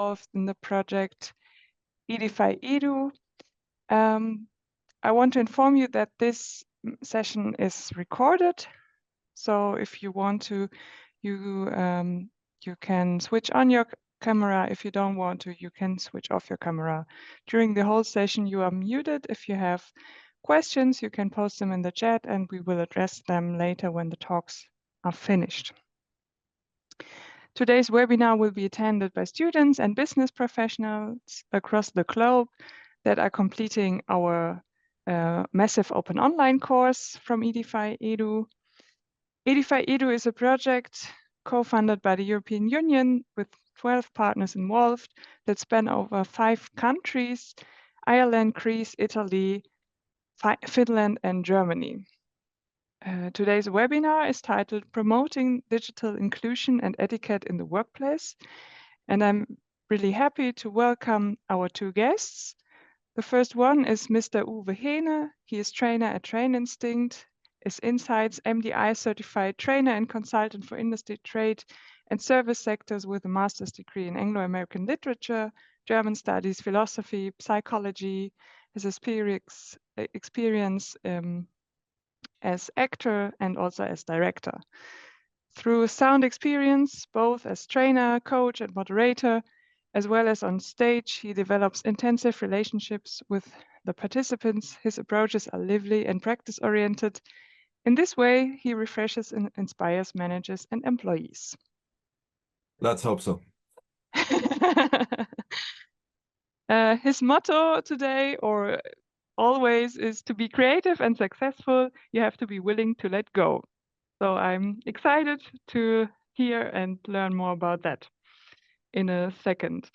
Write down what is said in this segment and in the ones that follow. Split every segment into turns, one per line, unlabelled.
involved in the project Edify Edu. I want to inform you that this session is recorded. So if you want to, you can switch on your camera. If you don't want to, you can switch off your camera. During the whole session, you are muted. If you have questions, you can post them in the chat and we will address them later when the talks are finished. Today's webinar will be attended by students and business professionals across the globe that are completing our massive open online course from Edify Edu. Edify Edu is a project co-funded by the European Union with 12 partners involved that span over 5 countries: Ireland, Greece, Italy, Finland, and Germany. Today's webinar is titled Promoting Digital Inclusion and Etiquette in the Workplace. And I'm really happy to welcome our 2 guests. The first one is Mr. Uwe Heene. He is trainer at trainInstinct, is Insights MDI certified trainer and consultant for industry, trade, and service sectors with a master's degree in Anglo-American literature, German studies, philosophy, psychology. His experience as actor and also as director. Through sound experience, both as trainer, coach, and moderator, as well as on stage, he develops intensive relationships with the participants. His approaches are lively and practice-oriented. In this way, he refreshes and inspires managers and employees.
Let's hope so.
His motto today, or always, is to be creative and successful. You have to be willing to let go. So I'm excited to hear and learn more about that in a second.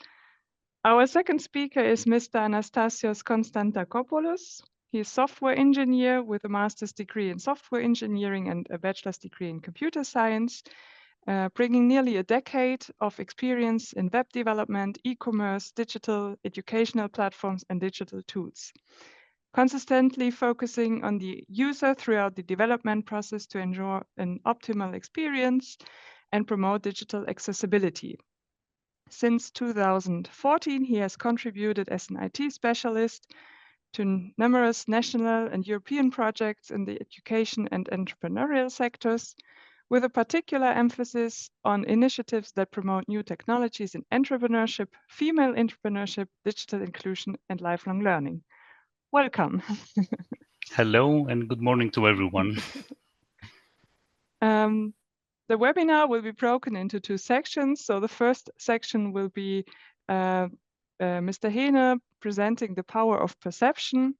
Our second speaker is Mr. Anastasios Konstantokopoulos. He is software engineer with a master's degree in software engineering and a bachelor's degree in computer science, bringing nearly a decade of experience in web development, e-commerce, digital educational platforms, and digital tools. Consistently focusing on the user throughout the development process to ensure an optimal experience and promote digital accessibility. Since 2014, he has contributed as an IT specialist to numerous national and European projects in the education and entrepreneurial sectors, with a particular emphasis on initiatives that promote new technologies in entrepreneurship, female entrepreneurship, digital inclusion, and lifelong learning. Welcome.
Hello and good morning to everyone.
The webinar will be broken into 2 sections. So the first section will be Mr. Heene presenting the power of perception,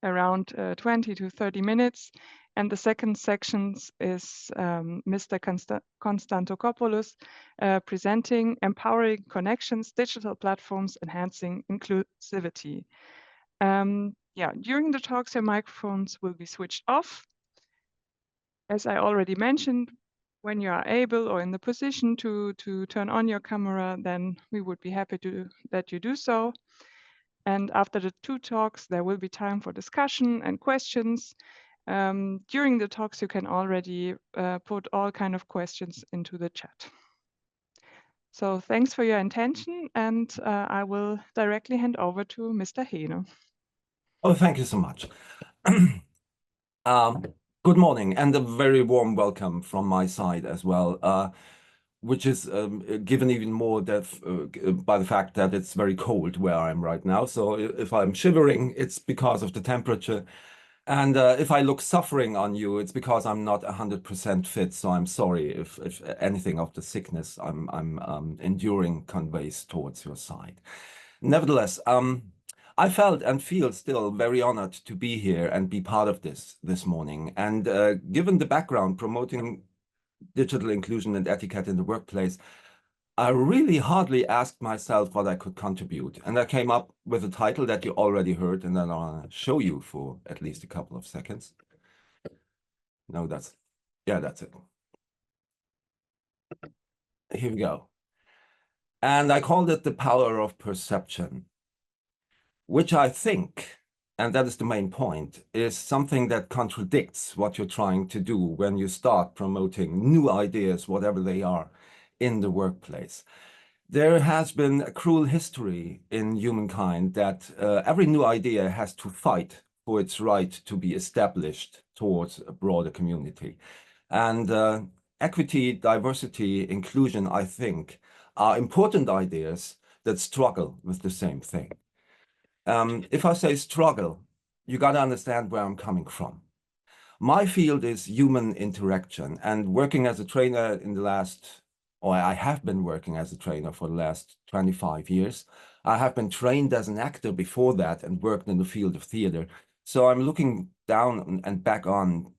around 20 to 30 minutes. And the second section is Mr. Konstantokopoulos presenting empowering connections, digital platforms, enhancing inclusivity. During the talks, your microphones will be switched off. As I already mentioned, when you are able or in the position to turn on your camera, then we would be happy that you do so. And after the 2 talks, there will be time for discussion and questions. During the talks, you can already put all kind of questions into the chat. So thanks for your attention, and I will directly hand over to Mr. Heene.
Oh, thank you so much. Good morning and a very warm welcome from my side as well, which is given even more by the fact that it's very cold where I am right now. So if I'm shivering, it's because of the temperature. And if I look suffering on you, it's because I'm not 100% fit. So I'm sorry if anything of the sickness I'm enduring conveys towards your side. Nevertheless, I felt and feel still very honored to be here and be part of this morning. And given the background promoting digital inclusion and etiquette in the workplace, I really hardly asked myself what I could contribute. And I came up with a title that you already heard, and then I'll show you for at least a couple of seconds. No, that's it. Here we go. And I called it the power of perception, which I think, and that is the main point, is something that contradicts what you're trying to do when you start promoting new ideas, whatever they are, in the workplace. There has been a cruel history in humankind that every new idea has to fight for its right to be established towards a broader community. And equity, diversity, inclusion, I think, are important ideas that struggle with the same thing. If I say struggle, you got to understand where I'm coming from. My field is human interaction, and working as a trainer in the last, or I have been working as a trainer for the last 25 years. I have been trained as an actor before that and worked in the field of theater. So I'm looking down and back on,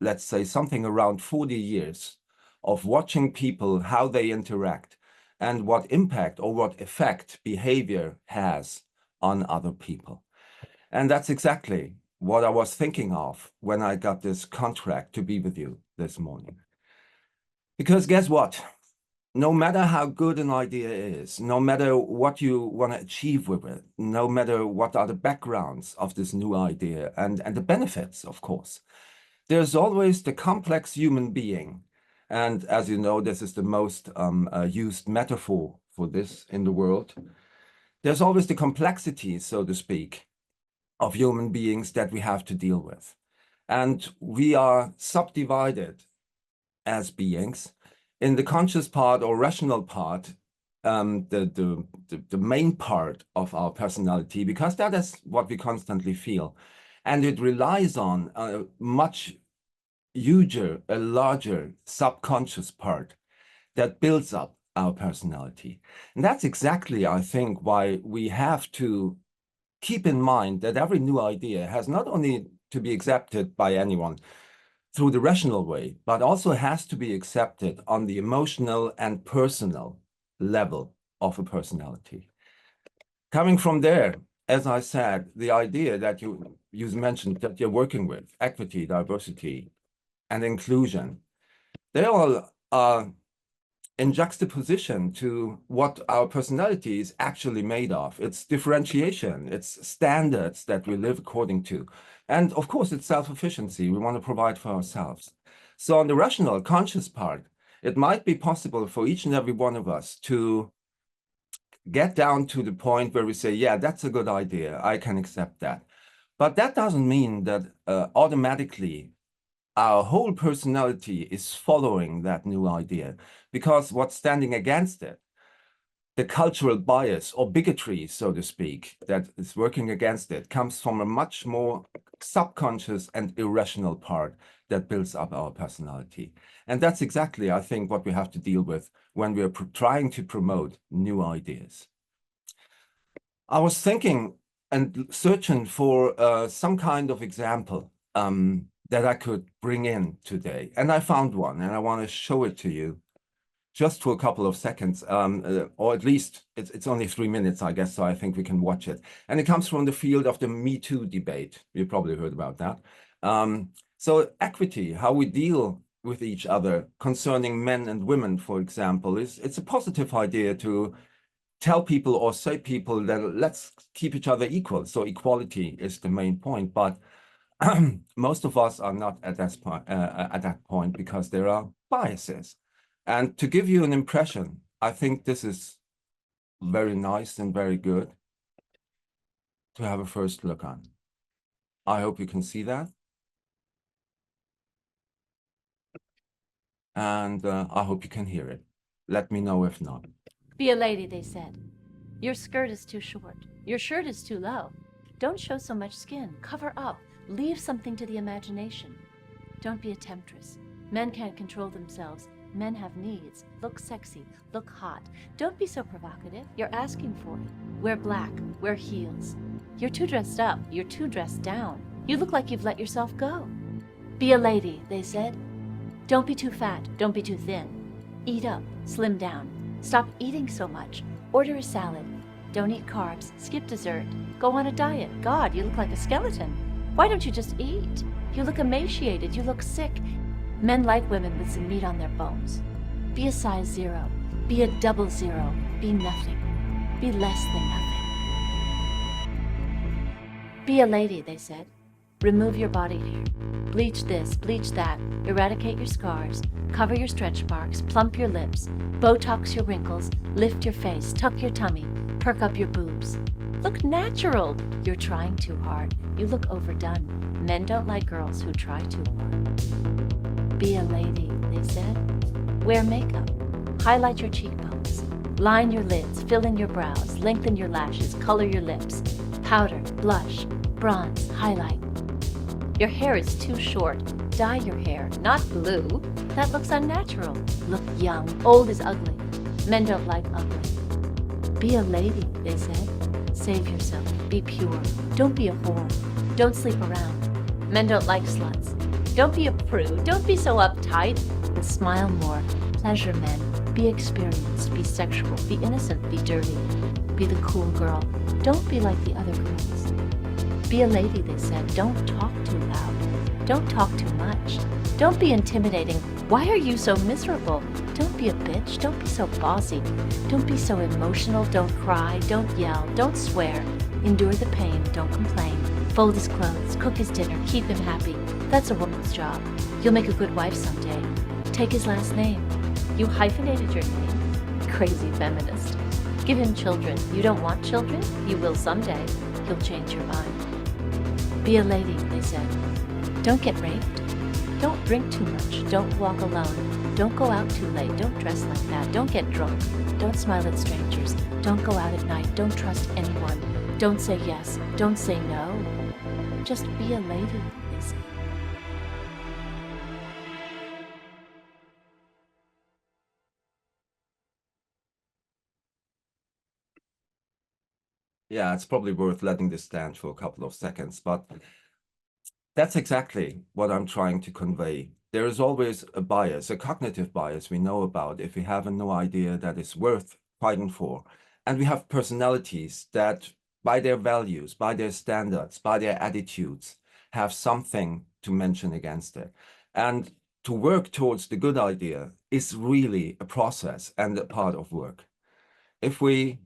let's say, something around 40 years of watching people, how they interact, and what impact or what effect behavior has on other people. And that's exactly what I was thinking of when I got this contract to be with you this morning. Because guess what? No matter how good an idea is, no matter what you want to achieve with it, no matter what are the backgrounds of this new idea and the benefits, of course, there's always the complex human being. And as you know, this is the most used metaphor for this in the world. There's always the complexity, so to speak, of human beings that we have to deal with. And we are subdivided as beings in the conscious part or rational part, the main part of our personality, because that is what we constantly feel. And it relies on a much huger, a larger subconscious part that builds up our personality. And that's exactly, I think, why we have to keep in mind that every new idea has not only to be accepted by anyone through the rational way, but also has to be accepted on the emotional and personal level of a personality. Coming from there, as I said, the idea that you mentioned that you're working with, equity, diversity, and inclusion, they all are in juxtaposition to what our personality is actually made of. It's differentiation, it's standards that we live according to. And of course, it's self-efficiency. We want to provide for ourselves. So on the rational, conscious part, it might be possible for each and every one of us to get down to the point where we say, yeah, that's a good idea. I can accept that. But that doesn't mean that automatically our whole personality is following that new idea, because what's standing against it, the cultural bias or bigotry, so to speak, that is working against it, comes from a much more subconscious and irrational part that builds up our personality. And that's exactly, I think, what we have to deal with when we are trying to promote new ideas. I was thinking and searching for some kind of example that I could bring in today. And I found one, and I want to show it to you just for a couple of seconds, or at least it's only 3 minutes, I guess, so I think we can watch it. And it comes from the field of the Me Too debate. You probably heard about that. So equity, how we deal with each other concerning men and women, for example, it's a positive idea to tell people or say people that let's keep each other equal. So equality is the main point, but most of us are not at that point because there are biases. And to give you an impression, I think this is very nice and very good to have a first look on. I hope you can see that. And I hope you can hear it. Let me know if not.
Be a lady, they said. Your skirt is too short. Your shirt is too low. Don't show so much skin. Cover up. Leave something to the imagination. Don't be a temptress. Men can't control themselves. Men have needs. Look sexy. Look hot. Don't be so provocative. You're asking for it. Wear black. Wear heels. You're too dressed up. You're too dressed down. You look like you've let yourself go. Be a lady, they said. Don't be too fat. Don't be too thin. Eat up. Slim down. Stop eating so much. Order a salad. Don't eat carbs. Skip dessert. Go on a diet. God, you look like a skeleton. Why don't you just eat? You look emaciated. You look sick. Men like women with some meat on their bones. Be a size 0. Be a double 0. Be nothing. Be less than nothing. Be a lady, they said. Remove your body hair. Bleach this, bleach that. Eradicate your scars. Cover your stretch marks. Plump your lips. Botox your wrinkles. Lift your face. Tuck your tummy. Perk up your boobs. Look natural. You're trying too hard. You look overdone. Men don't like girls who try too hard. Be a lady, they said. Wear makeup. Highlight your cheekbones. Line your lids. Fill in your brows. Lengthen your lashes. Color your lips. Powder, blush, bronze, highlight. Your hair is too short. Dye your hair, not blue. That looks unnatural. Look young. Old is ugly. Men don't like ugly. Be a lady, they said. Save yourself. Be pure. Don't be a whore. Don't sleep around. Men don't like sluts. Don't be a prude. Don't be so uptight. And smile more. Pleasure men. Be experienced. Be sexual. Be innocent. Be dirty. Be the cool girl. Don't be like the other girls. Be a lady, they said. Don't talk too loud. Don't talk too much. Don't be intimidating. Why are you so miserable? Don't be a bitch. Don't be so bossy. Don't be so emotional. Don't cry. Don't yell. Don't swear. Endure the pain. Don't complain. Fold his clothes. Cook his dinner. Keep him happy. That's a woman's job. You'll make a good wife someday. Take his last name. You hyphenated your name. Crazy feminist. Give him children. You don't want children? You will someday. You'll change your mind. Be a lady, they said. Don't get raped. Don't drink too much. Don't walk alone. Don't go out too late. Don't dress like that. Don't get drunk. Don't smile at strangers. Don't go out at night. Don't trust anyone. Don't say yes. Don't say no. Just be a lady, they said.
Yeah, it's probably worth letting this stand for a couple of seconds, but that's exactly what I'm trying to convey. There is always a bias, a cognitive bias we know about if we have no idea that is worth fighting for. And we have personalities that, by their values, by their standards, by their attitudes, have something to mention against it. And to work towards the good idea is really a process and a part of work. If we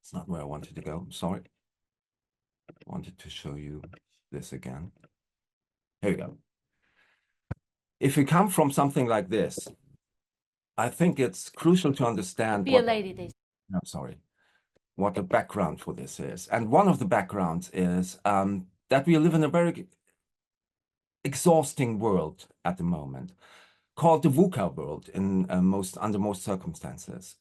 It's not where I wanted to go, sorry. I wanted to show you this again. Here we go. If we come from something like this, I think it's crucial to understand
Be a lady, they said.
I'm sorry, what the background for this is. And one of the backgrounds is that we live in a very exhausting world at the moment, called the VUCA world under most circumstances.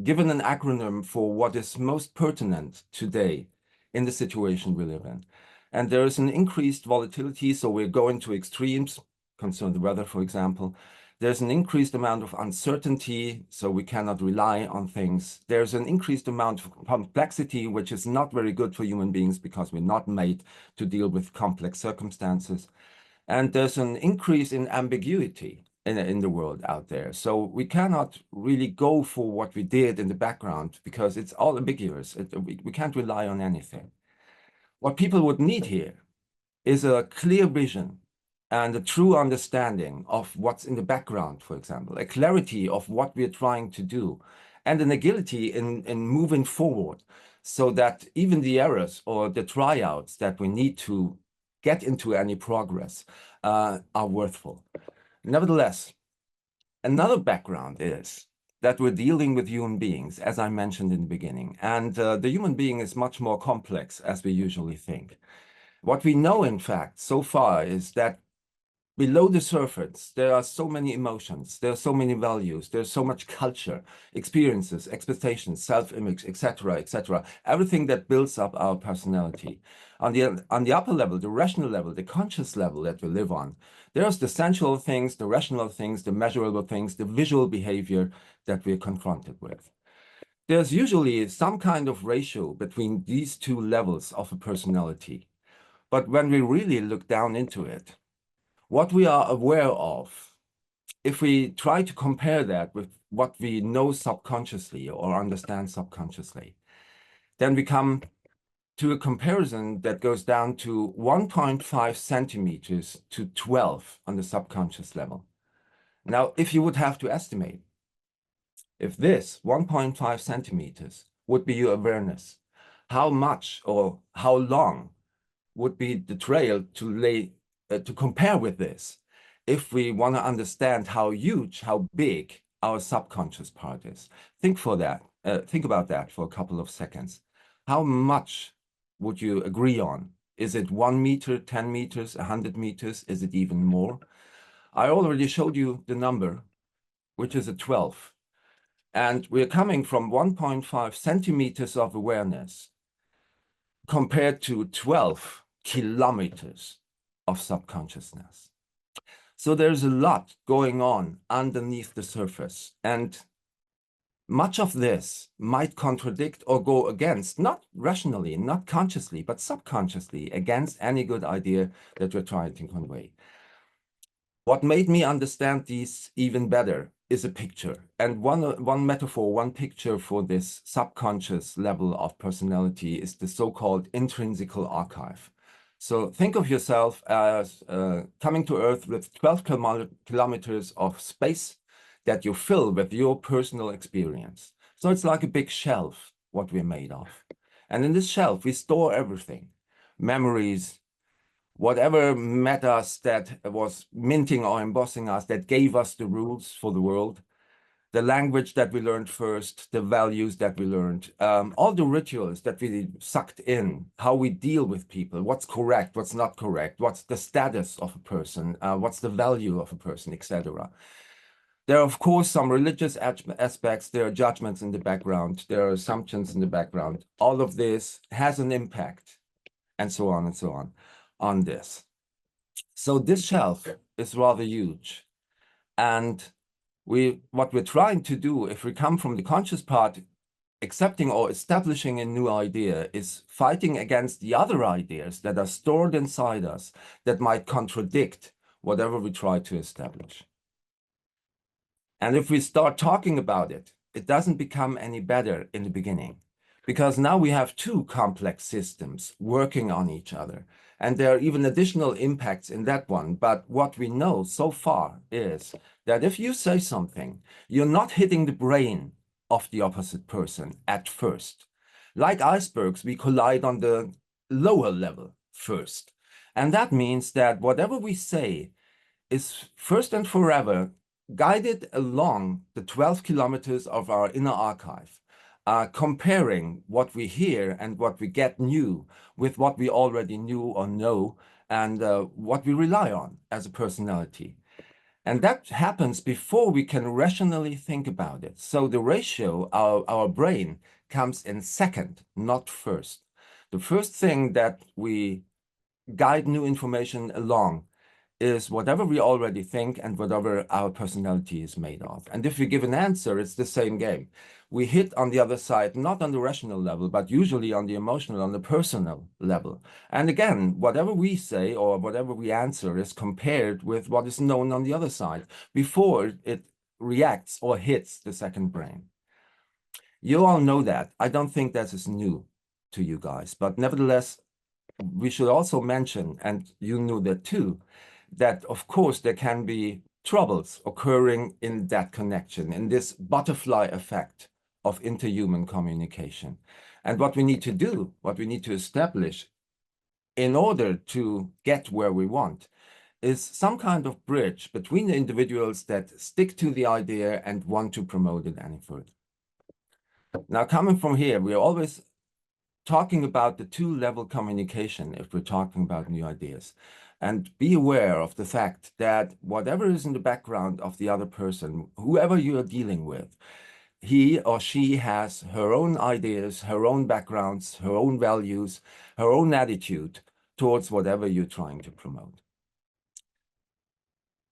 Given an acronym for what is most pertinent today in the situation we live in. And there is an increased volatility, so we're going to extremes, concern the weather, for example. There's an increased amount of uncertainty, so we cannot rely on things. There's an increased amount of complexity, which is not very good for human beings because we're not made to deal with complex circumstances. And there's an increase in ambiguity in the world out there. So we cannot really go for what we did in the background because it's all ambiguous. We can't rely on anything. What people would need here is a clear vision and a true understanding of what's in the background, for example, a clarity of what we're trying to do, and an agility in moving forward so that even the errors or the tryouts that we need to get into any progress are worthful. Nevertheless, another background is that we're dealing with human beings, as I mentioned in the beginning, and the human being is much more complex as we usually think. What we know, in fact, so far is that below the surface, there are so many emotions, there are so many values, there's so much culture, experiences, expectations, self-image, etc., everything that builds up our personality. On the upper level, the rational level, the conscious level that we live on, there's the sensual things, the rational things, the measurable things, the visual behavior that we're confronted with. There's usually some kind of ratio between these two levels of a personality. But when we really look down into it, what we are aware of, if we try to compare that with what we know subconsciously or understand subconsciously, then we come to a comparison that goes down to 1.5 centimeters to 12 on the subconscious level. Now, if you would have to estimate, if this 1.5 centimeters would be your awareness, how much or how long would be the trail to compare with this. If we want to understand how huge, how big our subconscious part is, think about that for a couple of seconds. How much would you agree on? Is it 1 meter, 10 meters, 100 meters? Is it even more? I already showed you the number, which is a 12. And we're coming from 1.5 centimeters of awareness compared to 12 kilometers of subconsciousness. So there's a lot going on underneath the surface. And much of this might contradict or go against, not rationally, not consciously, but subconsciously, against any good idea that we're trying to convey. What made me understand these even better is a picture. And one metaphor, one picture for this subconscious level of personality is the so-called intrinsical archive. So think of yourself as coming to Earth with 12 kilometers of space that you fill with your personal experience. So it's like a big shelf, what we're made of. And in this shelf, we store everything, memories, whatever matters that was minting or embossing us, that gave us the rules for the world, the language that we learned first, the values that we learned, all the rituals that we sucked in, how we deal with people, what's correct, what's not correct, what's the status of a person, what's the value of a person, etc. There are, of course, some religious aspects, there are judgments in the background, there are assumptions in the background. All of this has an impact, and so on this. So this shelf is rather huge. And what we're trying to do, if we come from the conscious part, accepting or establishing a new idea, is fighting against the other ideas that are stored inside us that might contradict whatever we try to establish. And if we start talking about it, it doesn't become any better in the beginning, because now we have two complex systems working on each other. And there are even additional impacts in that one. But what we know so far is that if you say something, you're not hitting the brain of the opposite person at first. Like icebergs, we collide on the lower level first. And that means that whatever we say is first and forever guided along the 12 kilometers of our inner archive, comparing what we hear and what we get new with what we already knew or know, and what we rely on as a personality. And that happens before we can rationally think about it. So the ratio, our brain, comes in second, not first. The first thing that we guide new information along is whatever we already think and whatever our personality is made of. And if we give an answer, it's the same game. We hit on the other side, not on the rational level, but usually on the emotional, on the personal level. And again, whatever we say or whatever we answer is compared with what is known on the other side before it reacts or hits the second brain. You all know that. I don't think that is new to you guys, but nevertheless, we should also mention, and you knew that too, that of course there can be troubles occurring in that connection, in this butterfly effect of interhuman communication. And what we need to do, what we need to establish in order to get where we want, is some kind of bridge between the individuals that stick to the idea and want to promote it any further. Now, coming from here, we are always talking about the two-level communication if we're talking about new ideas. And be aware of the fact that whatever is in the background of the other person, whoever you are dealing with, he or she has her own ideas, her own backgrounds, her own values, her own attitude towards whatever you're trying to promote.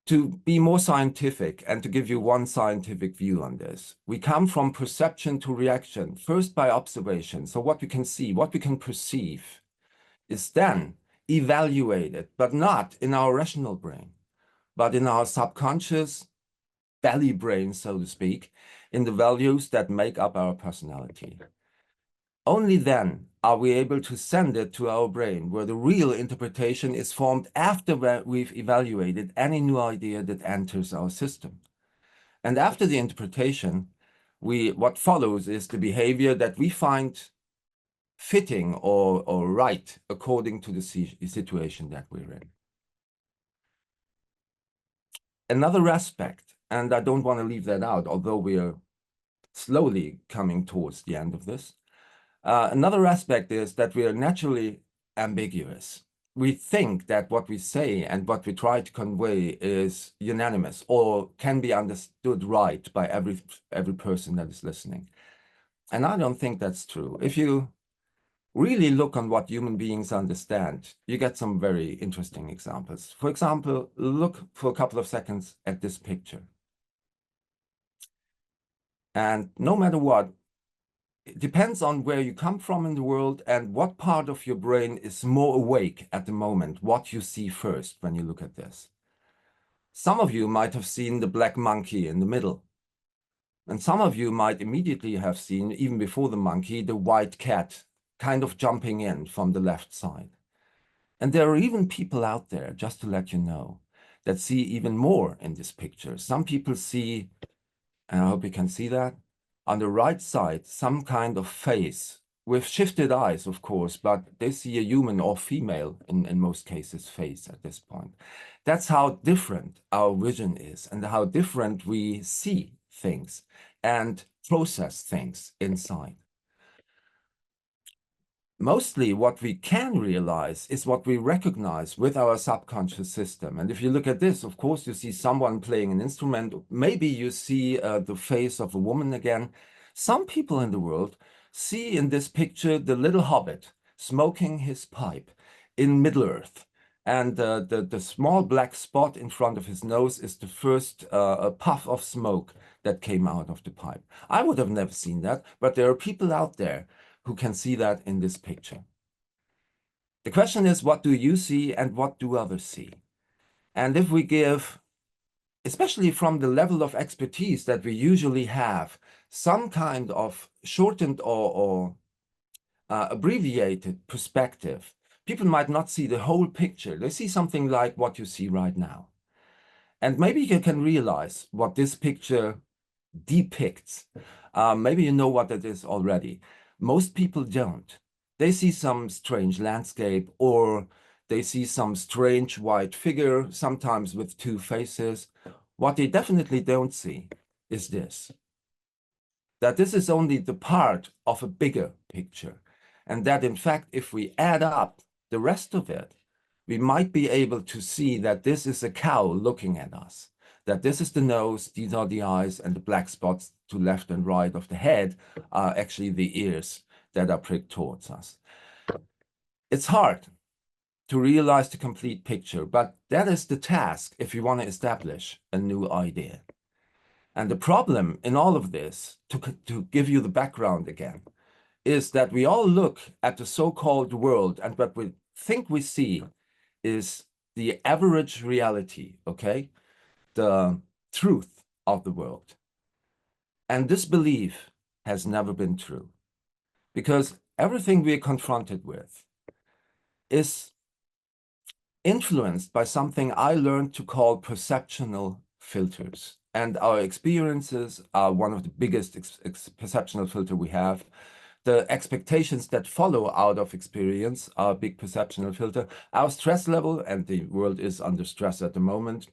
To be more scientific and to give you one scientific view on this, we come from perception to reaction, first by observation. So what we can see, what we can perceive is then evaluated, but not in our rational brain, but in our subconscious belly brain, so to speak, in the values that make up our personality. Only then are we able to send it to our brain, where the real interpretation is formed after we've evaluated any new idea that enters our system. And after the interpretation, what follows is the behavior that we find fitting or right according to the situation that we're in. Another aspect, and I don't want to leave that out, although we are slowly coming towards the end of this. Another aspect is that we are naturally ambiguous. We think that what we say and what we try to convey is unanimous or can be understood right by every person that is listening. And I don't think that's true. If you really look on what human beings understand, you get some very interesting examples. For example, look for a couple of seconds at this picture. And no matter what, it depends on where you come from in the world and what part of your brain is more awake at the moment, what you see first when you look at this. Some of you might have seen the black monkey in the middle. And some of you might immediately have seen, even before the monkey, the white cat kind of jumping in from the left side. And there are even people out there, just to let you know, that see even more in this picture. Some people see, and I hope you can see that, on the right side, some kind of face with shifted eyes, of course, but they see a human or female, in most cases, face at this point. That's how different our vision is and how different we see things and process things inside. Mostly what we can realize is what we recognize with our subconscious system. And if you look at this, of course, you see someone playing an instrument. Maybe you see the face of a woman again. Some people in the world see in this picture the little hobbit smoking his pipe in Middle-earth. And the small black spot in front of his nose is the first puff of smoke that came out of the pipe. I would have never seen that, but there are people out there who can see that in this picture. The question is, what do you see and what do others see? And if we give, especially from the level of expertise that we usually have, some kind of shortened or abbreviated perspective, people might not see the whole picture. They see something like what you see right now. And maybe you can realize what this picture depicts. Maybe you know what it is already. Most people don't. They see some strange landscape, or they see some strange white figure, sometimes with two faces. What they definitely don't see is this, that this is only the part of a bigger picture. And that in fact, if we add up the rest of it, we might be able to see that this is a cow looking at us, that this is the nose, these are the eyes, and the black spots to left and right of the head are actually the ears that are pricked towards us. It's hard to realize the complete picture, but that is the task if you want to establish a new idea. And the problem in all of this, to give you the background again, is that we all look at the so-called world, and what we think we see is the average reality, okay? The truth of the world. And this belief has never been true, because everything we're confronted with is influenced by something I learned to call perceptual filters. And our experiences are one of the biggest perceptual filter we have. The expectations that follow out of experience are a big perceptual filter. Our stress level, and the world is under stress at the moment,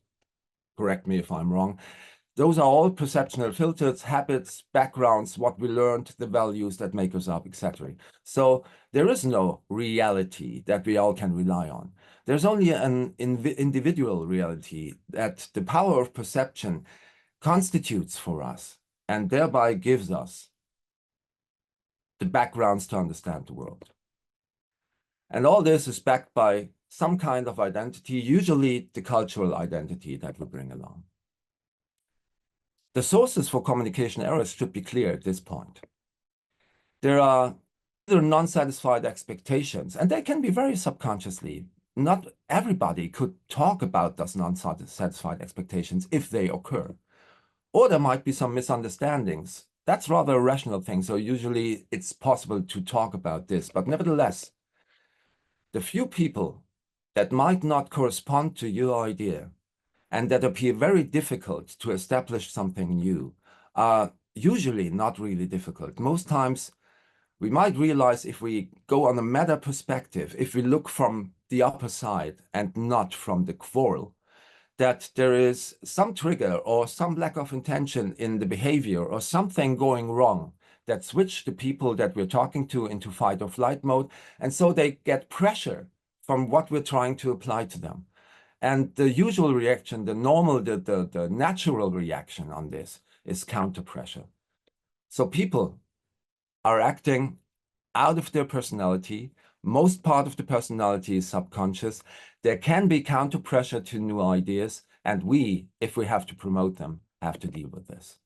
correct me if I'm wrong, those are all perceptual filters, habits, backgrounds, what we learned, the values that make us up, etc. So there is no reality that we all can rely on. There's only an individual reality that the power of perception constitutes for us and thereby gives us the backgrounds to understand the world. And all this is backed by some kind of identity, usually the cultural identity that we bring along. The sources for communication errors should be clear at this point. There are either non-satisfied expectations, and they can be very subconsciously. Not everybody could talk about those non-satisfied expectations if they occur. Or there might be some misunderstandings. That's rather a rational thing, so usually it's possible to talk about this. But nevertheless, the few people that might not correspond to your idea and that appear very difficult to establish something new are usually not really difficult. Most times we might realize if we go on a meta perspective, if we look from the upper side and not from the quarrel, that there is some trigger or some lack of intention in the behavior or something going wrong that switch the people that we're talking to into fight or flight mode. And so they get pressure from what we're trying to apply to them. And the usual reaction, the normal, the natural reaction on this is counter pressure. So people are acting out of their personality. Most part of the personality is subconscious. There can be counter pressure to new ideas, and we, if we have to promote them, have to deal with this.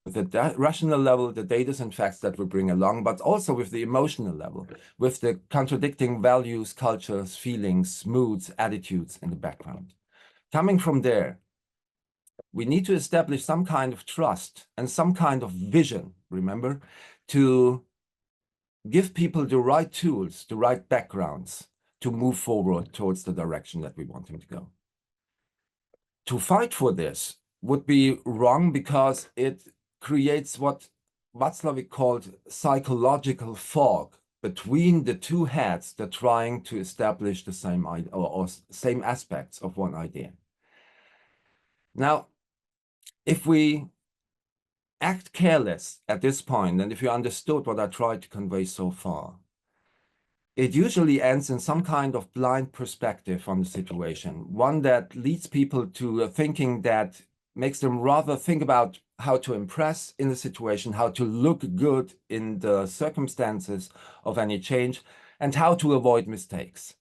With the rational level, the data and facts that we bring along, but also with the emotional level, with the contradicting values, cultures, feelings, moods, attitudes in the background. Coming from there, we need to establish some kind of trust and some kind of vision, remember, to give people the right tools, the right backgrounds to move forward towards the direction that we want them to go. To fight for this would be wrong because it creates what Václavic called psychological fog between the two heads that are trying to establish the same idea or same aspects of one idea. Now, if we act careless at this point, and if you understood what I tried to convey so far, it usually ends in some kind of blind perspective on the situation, one that leads people to a thinking that makes them rather think about how to impress in the situation, how to look good in the circumstances of any change, and how to avoid mistakes.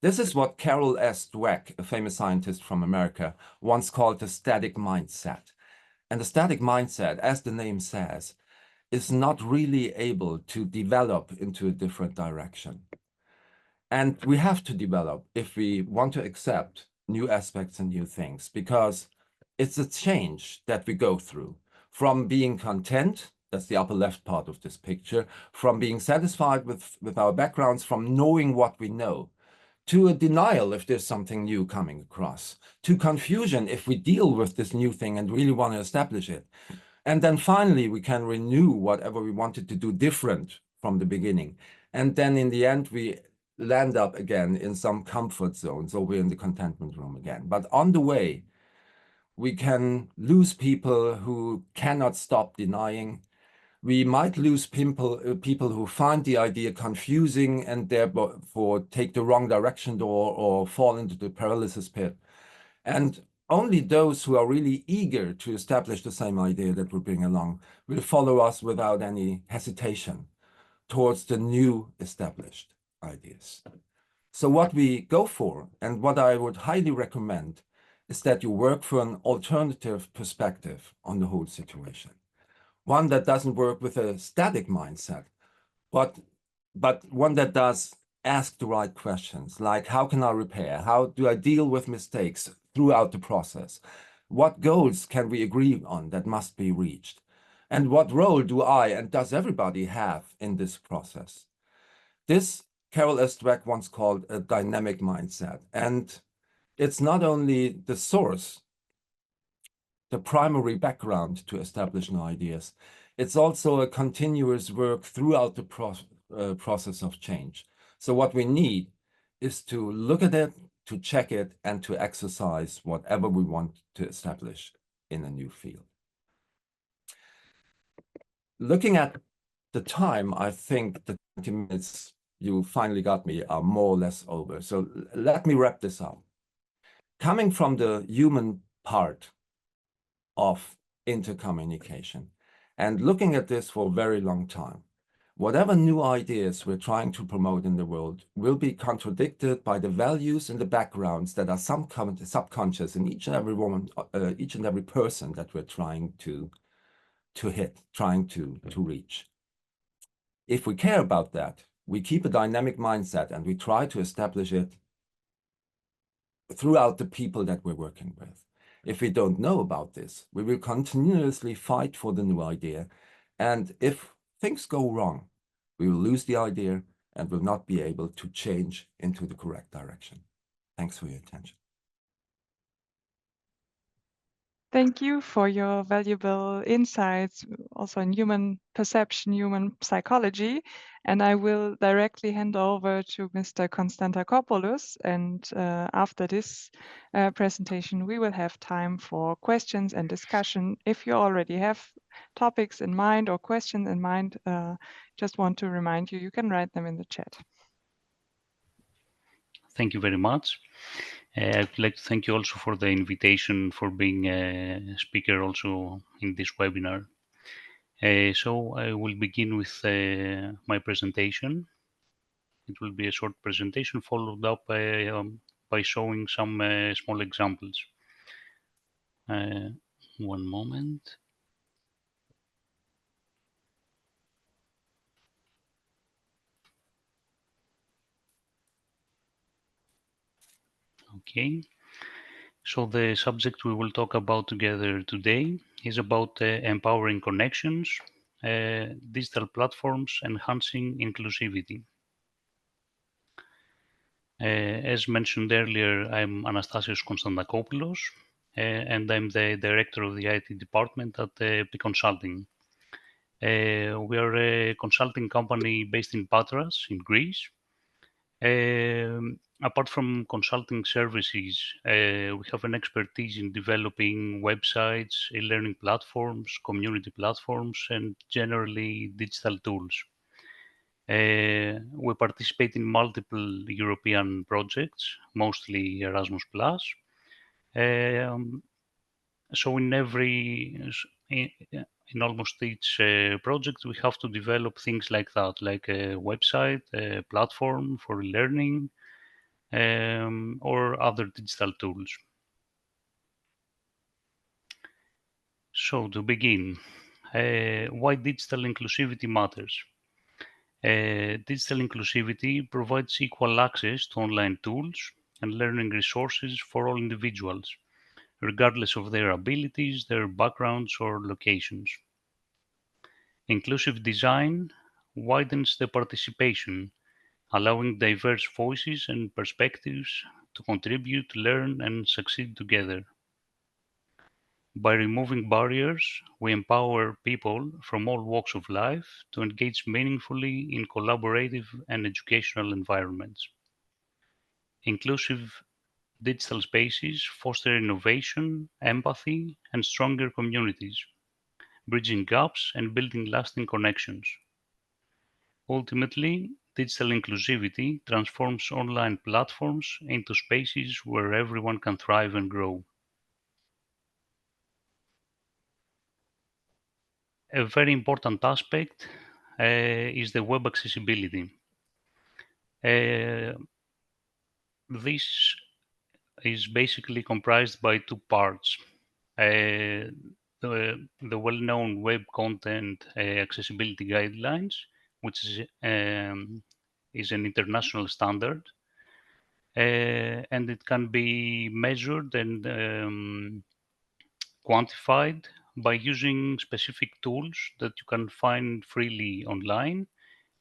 This is what Carol S. Dweck, a famous scientist from America, once called the static mindset. And the static mindset, as the name says, is not really able to develop into a different direction. And we have to develop if we want to accept new aspects and new things, because it's a change that we go through from being content, that's the upper left part of this picture, from being satisfied with our backgrounds, from knowing what we know, to a denial if there's something new coming across, to confusion if we deal with this new thing and really want to establish it. And then finally, we can renew whatever we wanted to do different from the beginning. And then in the end, we land up again in some comfort zone. So we're in the contentment room again. But on the way, we can lose people who cannot stop denying. We might lose people who find the idea confusing and therefore take the wrong direction or fall into the paralysis pit. And only those who are really eager to establish the same idea that we bring along will follow us without any hesitation towards the new established ideas. So what we go for, and what I would highly recommend, is that you work for an alternative perspective on the whole situation. One that doesn't work with a static mindset, but one that does ask the right questions, like how can I repair? How do I deal with mistakes throughout the process? What goals can we agree on that must be reached? And what role do I and does everybody have in this process? This Carol S. Dweck once called a dynamic mindset. And it's not only the source, the primary background to establish new ideas, it's also a continuous work throughout the process of change. So what we need is to look at it, to check it, and to exercise whatever we want to establish in a new field. Looking at the time, I think the 20 minutes you finally got me are more or less over. So let me wrap this up. Coming from the human part of intercommunication and looking at this for a very long time, whatever new ideas we're trying to promote in the world will be contradicted by the values and the backgrounds that are subconscious in each and every woman, each and every person that we're trying to hit, trying to reach. If we care about that, we keep a dynamic mindset and we try to establish it throughout the people that we're working with. If we don't know about this, we will continuously fight for the new idea. And if things go wrong, we will lose the idea and will not be able to change into the correct direction. Thanks for your attention.
Thank you for your valuable insights, also in human perception, human psychology. And I will directly hand over to Mr. Konstantakopoulos. And after this presentation, we will have time for questions and discussion. If you already have topics in mind or questions in mind, just want to remind you, you can write them in the chat.
Thank you very much. I'd like to thank you also for the invitation for being a speaker also in this webinar. So I will begin with my presentation. It will be a short presentation followed up by showing some small examples. One moment. Okay. So the subject we will talk about together today is about empowering connections, digital platforms, enhancing inclusivity. As mentioned earlier, I'm Anastasios Konstantakopoulos, and I'm the director of the IT department at P Consulting. We are a consulting company based in Patras, in Greece. Apart from consulting services, we have an expertise in developing websites, e-learning platforms, community platforms, and generally digital tools. We participate in multiple European projects, mostly Erasmus+. So in almost each project, we have to develop things like that, like a website, a platform for learning, or other digital tools. So to begin, why digital inclusivity matters? Digital inclusivity provides equal access to online tools and learning resources for all individuals, regardless of their abilities, their backgrounds, or locations. Inclusive design widens the participation, allowing diverse voices and perspectives to contribute, learn, and succeed together. By removing barriers, we empower people from all walks of life to engage meaningfully in collaborative and educational environments. Inclusive digital spaces foster innovation, empathy, and stronger communities, bridging gaps and building lasting connections. Ultimately, digital inclusivity transforms online platforms into spaces where everyone can thrive and grow. A very important aspect is the web accessibility. This is basically comprised by two parts. The well-known web content accessibility guidelines, which is an international standard, and it can be measured and quantified by using specific tools that you can find freely online,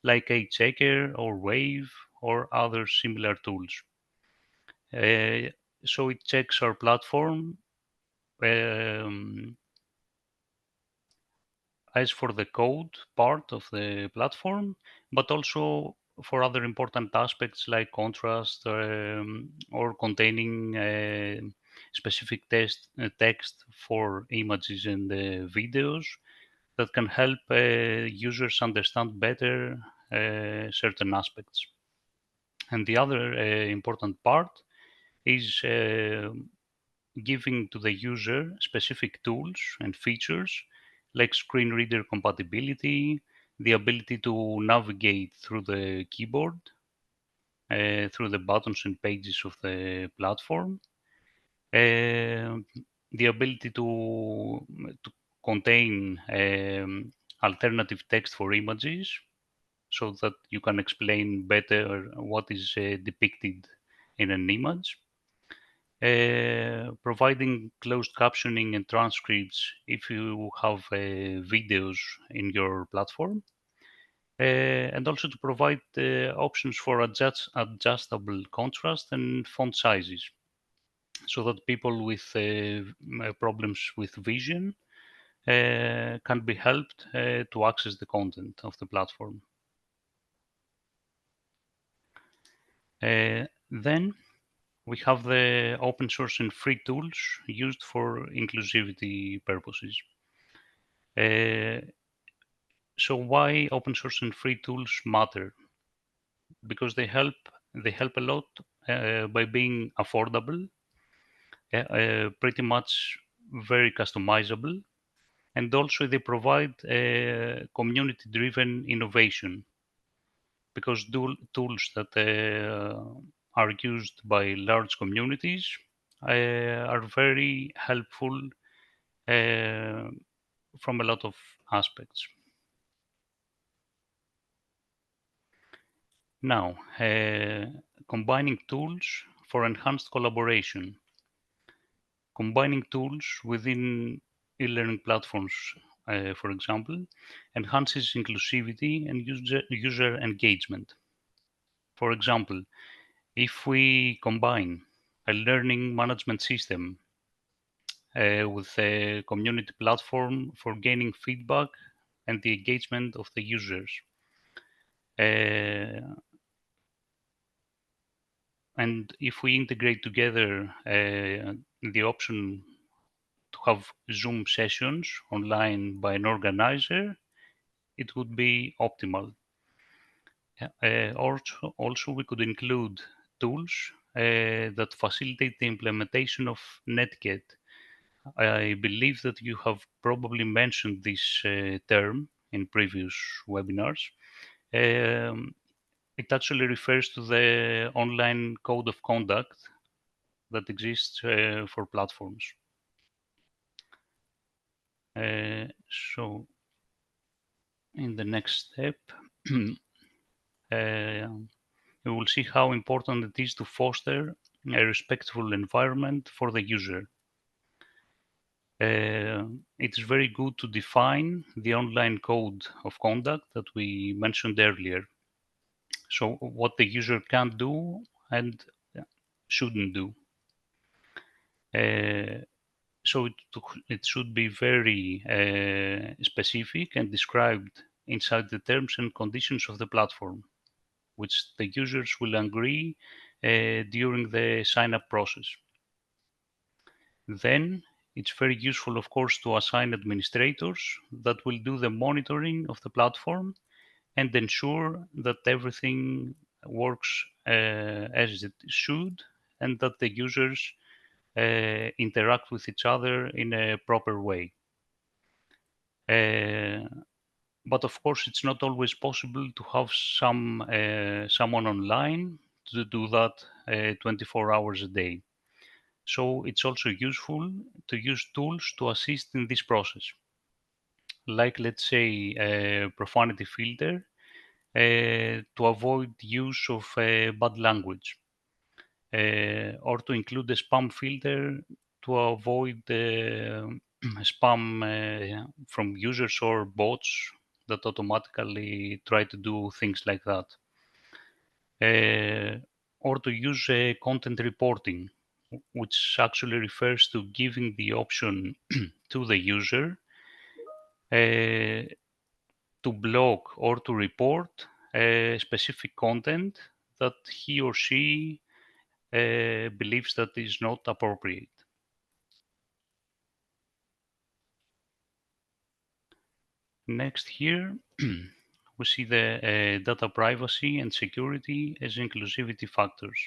like a checker or Wave or other similar tools. So it checks our platform as for the code part of the platform, but also for other important aspects like contrast or containing specific text for images and videos that can help users understand better certain aspects. And the other important part is giving to the user specific tools and features like screen reader compatibility, the ability to navigate through the keyboard, through the buttons and pages of the platform, the ability to contain alternative text for images so that you can explain better what is depicted in an image. Providing closed captioning and transcripts if you have videos in your platform, and also to provide options for adjustable contrast and font sizes. so that people with problems with vision can be helped to access the content of the platform. Then we have the open source and free tools used for inclusivity purposes. So why open source and free tools matter? Because they help a lot by being affordable, pretty much very customizable, and also they provide community-driven innovation, because tools that are used by large communities are very helpful from a lot of aspects. Now, combining tools for enhanced collaboration. Combining tools within e-learning platforms, for example, enhances inclusivity and user engagement. For example, if we combine a learning management system with a community platform for gaining feedback and the engagement of the users, and if we integrate together the option to have Zoom sessions online by an organizer, it would be optimal. Also, we could include tools that facilitate the implementation of Netiquette. I believe that you have probably mentioned this term in previous webinars. It actually refers to the online code of conduct that exists for platforms. So in the next step, we will see how important it is to foster a respectful environment for the user. It's very good to define the online code of conduct that we mentioned earlier. So what the user can do and shouldn't do. So it should be very specific and described inside the terms and conditions of the platform, which the users will agree during the sign-up process. Then it's very useful, of course, to assign administrators that will do the monitoring of the platform and ensure that everything works as it should, and that the users interact with each other in a proper way. But of course, it's not always possible to have someone online to do that 24 hours a day. So it's also useful to use tools to assist in this process. Like, let's say, a profanity filter to avoid use of bad language. Or to include a spam filter to avoid spam from users or bots that automatically try to do things like that. Or to use content reporting, which actually refers to giving the option to the user to block or to report specific content that he or she believes that is not appropriate. Next here, we see the data privacy and security as inclusivity factors.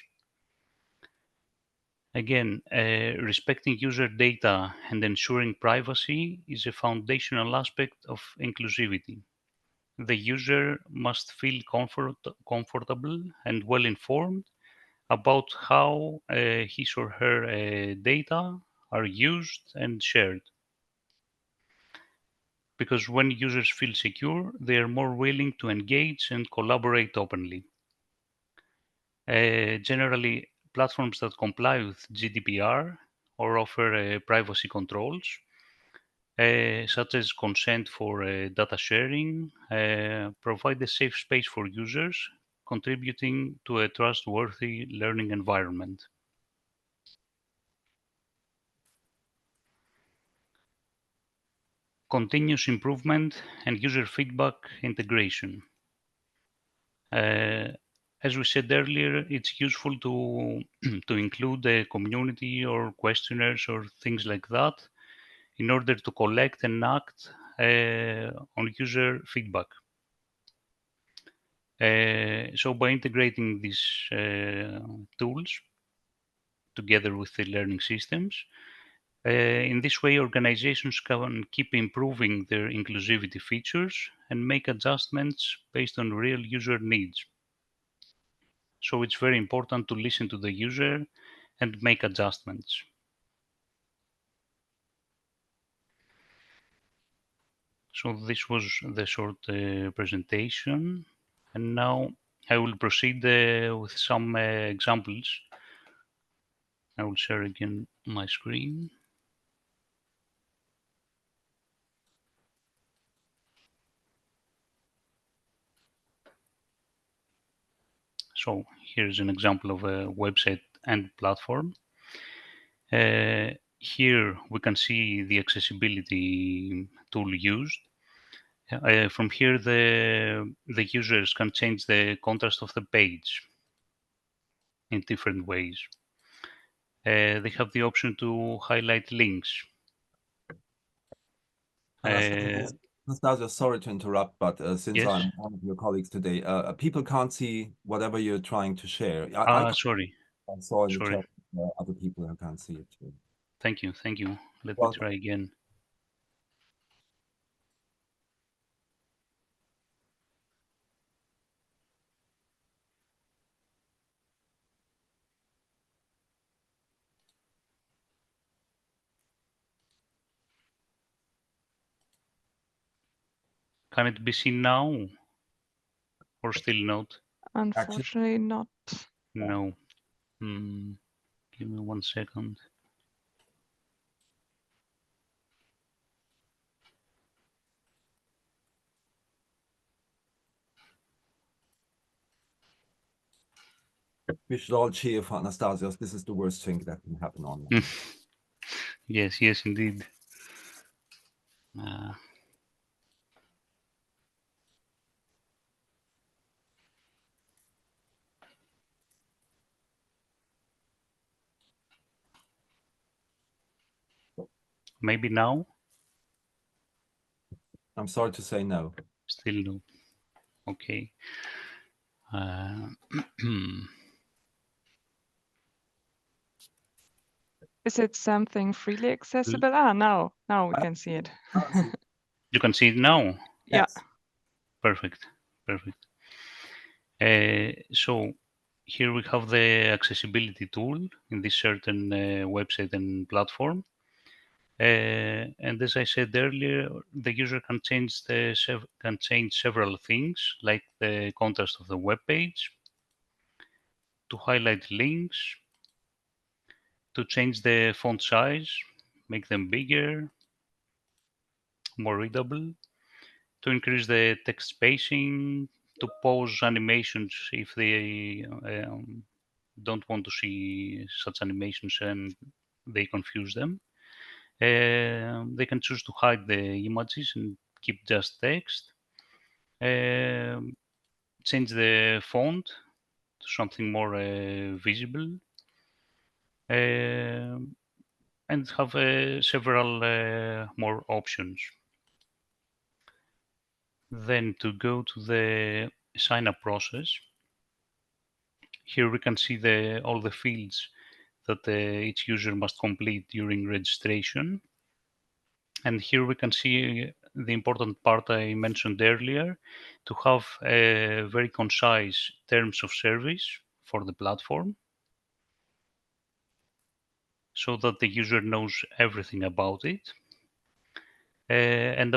Again, respecting user data and ensuring privacy is a foundational aspect of inclusivity. The user must feel comfortable and well informed about how his or her data are used and shared. Because when users feel secure, they are more willing to engage and collaborate openly. Generally, platforms that comply with GDPR or offer privacy controls, such as consent for data sharing, provide a safe space for users, contributing to a trustworthy learning environment. continuous improvement and user feedback integration. As we said earlier, it's useful to to include a community or questionnaires or things like that in order to collect and act on user feedback. So by integrating these tools together with the learning systems, in this way, organizations can keep improving their inclusivity features and make adjustments based on real user needs. So it's very important to listen to the user and make adjustments. So this was the short presentation, and now I will proceed with some examples. I will share again my screen. So here's an example of a website and platform. Here we can see the accessibility tool used. From here, the users can change the contrast of the page in different ways. They have the option to highlight links.
Anastasia, sorry to interrupt, but since
Yes.
I'm one of your colleagues today, people can't see whatever you're trying to share.
Sorry.
I saw in the
Sorry.
chat other people who can't see it too.
Thank you. Thank you. Let me try again. Can it be seen now or still not?
Unfortunately, not.
No. Give me 1 second.
We should all cheer for Anastasia. This is the worst thing that can happen online.
Yes, yes, indeed. Maybe now?
I'm sorry to say no.
Still no. Okay.
Is it something freely accessible? Now we can see it.
You can see it now?
Yeah.
Perfect. Perfect. So here we have the accessibility tool in this certain website and platform. And as I said earlier, the user can change several things, like the contrast of the web page, to highlight links, to change the font size, make them bigger, more readable, to increase the text spacing, to pause animations if they don't want to see such animations and they confuse them. They can choose to hide the images and keep just text. Change the font to something more visible. And have several more options. Then to go to the sign-up process, here we can see all the fields that each user must complete during registration. And here we can see the important part I mentioned earlier, to have very concise terms of service for the platform, so that the user knows everything about it. And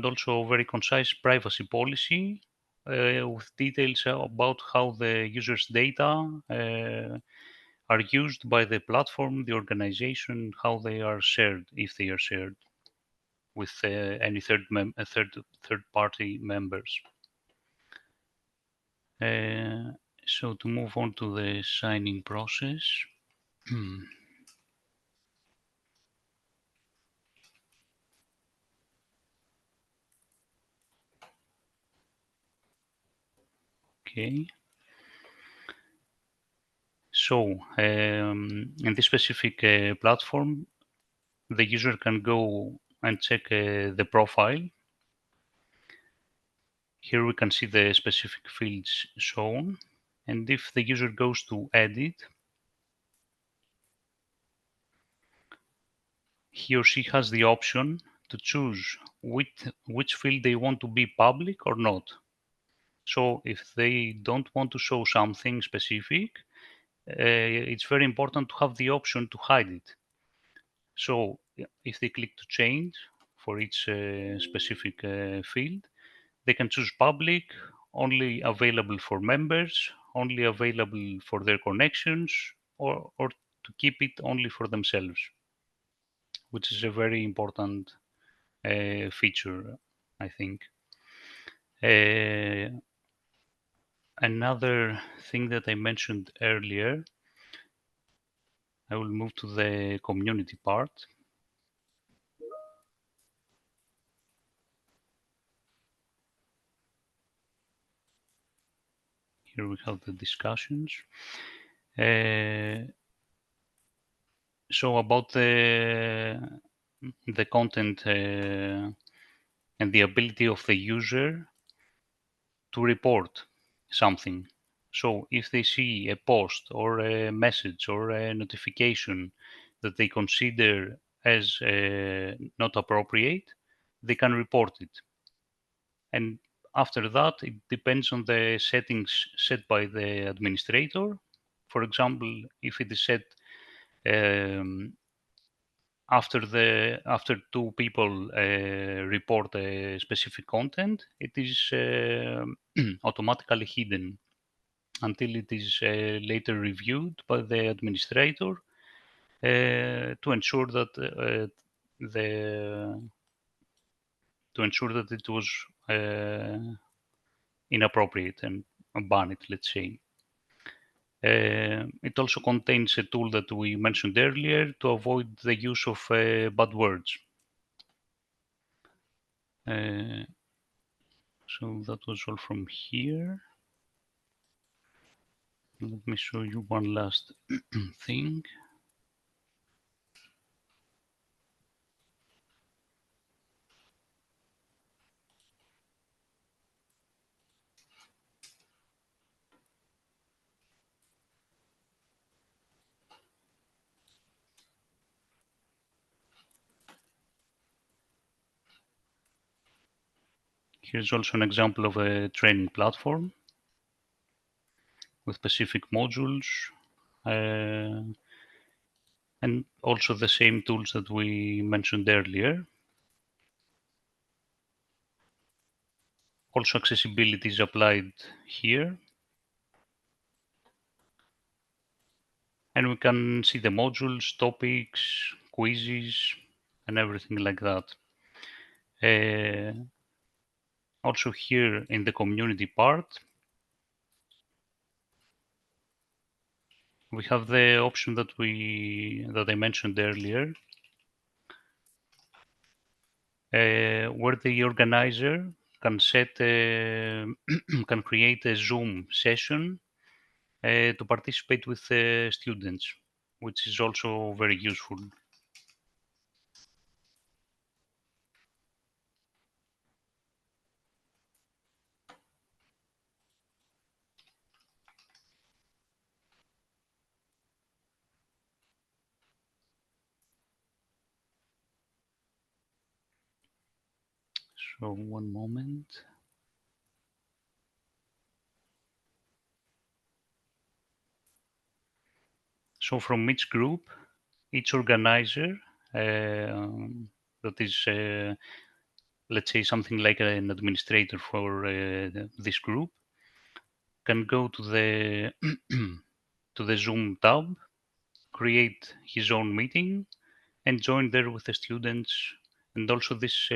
also very concise privacy policy with details about how the user's data are used by the platform, the organization, how they are shared, if they are shared with any third party members. So to move on to the signing process. Okay. So in this specific platform, the user can go and check the profile. Here we can see the specific fields shown. And if the user goes to edit, he or she has the option to choose which field they want to be public or not. So if they don't want to show something specific, it's very important to have the option to hide it. So if they click to change for each specific field, they can choose public, only available for members, only available for their connections, or to keep it only for themselves, which is a very important feature, I think. Another thing that I mentioned earlier, I will move to the community part. Here we have the discussions. So about the content and the ability of the user to report something. So if they see a post or a message or a notification that they consider as not appropriate, they can report it. And after that, it depends on the settings set by the administrator. For example, if it is set after two people report a specific content, it is automatically hidden until it is later reviewed by the administrator to ensure that it was inappropriate and ban it, let's say. It also contains a tool that we mentioned earlier to avoid the use of bad words. So that was all from here. Let me show you one last thing. Here's also an example of a training platform with specific modules and also the same tools that we mentioned earlier. Also accessibility is applied here. And we can see the modules, topics, quizzes, and everything like that. Also here in the community part, we have the option that I mentioned earlier, where the organizer can can create a Zoom session to participate with students, which is also very useful. So one moment. So from each group, each organizer that is, let's say, something like an administrator for this group, can go to the to the Zoom tab, create his own meeting, and join there with the students. And also this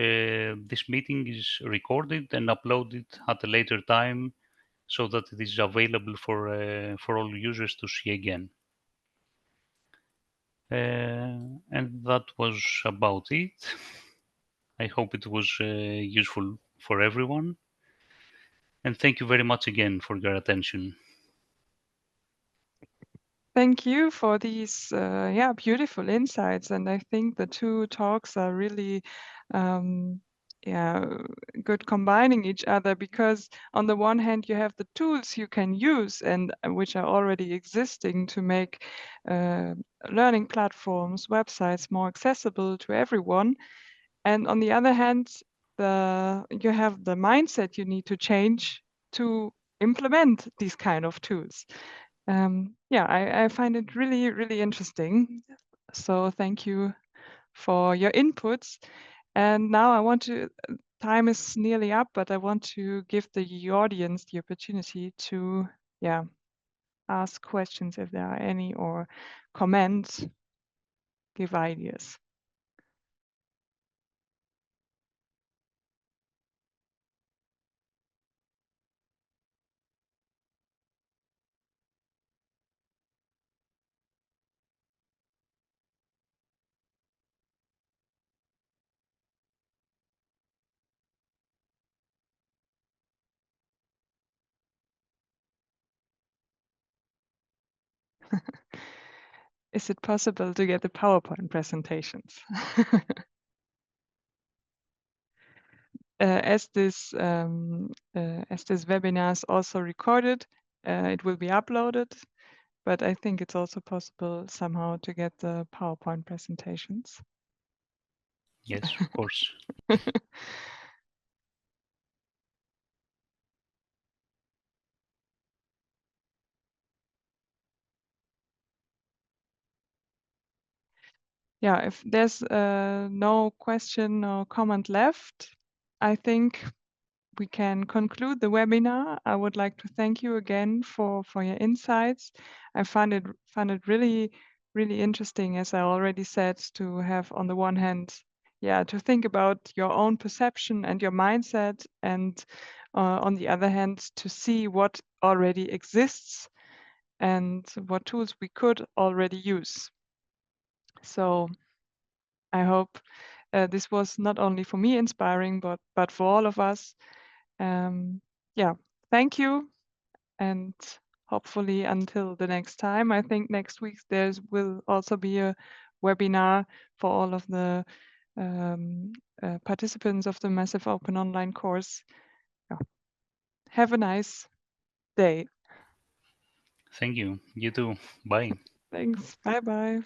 meeting is recorded and uploaded at a later time, so that it is available for all users to see again. And that was about it. I hope it was useful for everyone. And thank you very much again for your attention.
Thank you for these beautiful insights, and I think the two talks are really good combining each other, because on the one hand you have the tools you can use and which are already existing to make learning platforms, websites more accessible to everyone, and on the other hand you have the mindset you need to change to implement these kind of tools. I find it really, really interesting. So thank you for your inputs. And now time is nearly up, but I want to give the audience the opportunity to, ask questions if there are any, or comment, give ideas. Is it possible to get the PowerPoint presentations? As this webinar is also recorded, it will be uploaded, but I think it's also possible somehow to get the PowerPoint presentations.
Yes, of course.
Yeah, if there's no question or comment left, I think we can conclude the webinar. I would like to thank you again for your insights. I found it really, really interesting, as I already said, to have on the one hand, to think about your own perception and your mindset, and on the other hand, to see what already exists and what tools we could already use. So I hope this was not only for me inspiring, but for all of us. Thank you, and hopefully until the next time. I think next week will also be a webinar for all of the participants of the Massive Open Online course. Yeah. Have a nice day.
Thank you. You too. Bye.
Thanks. Bye-bye.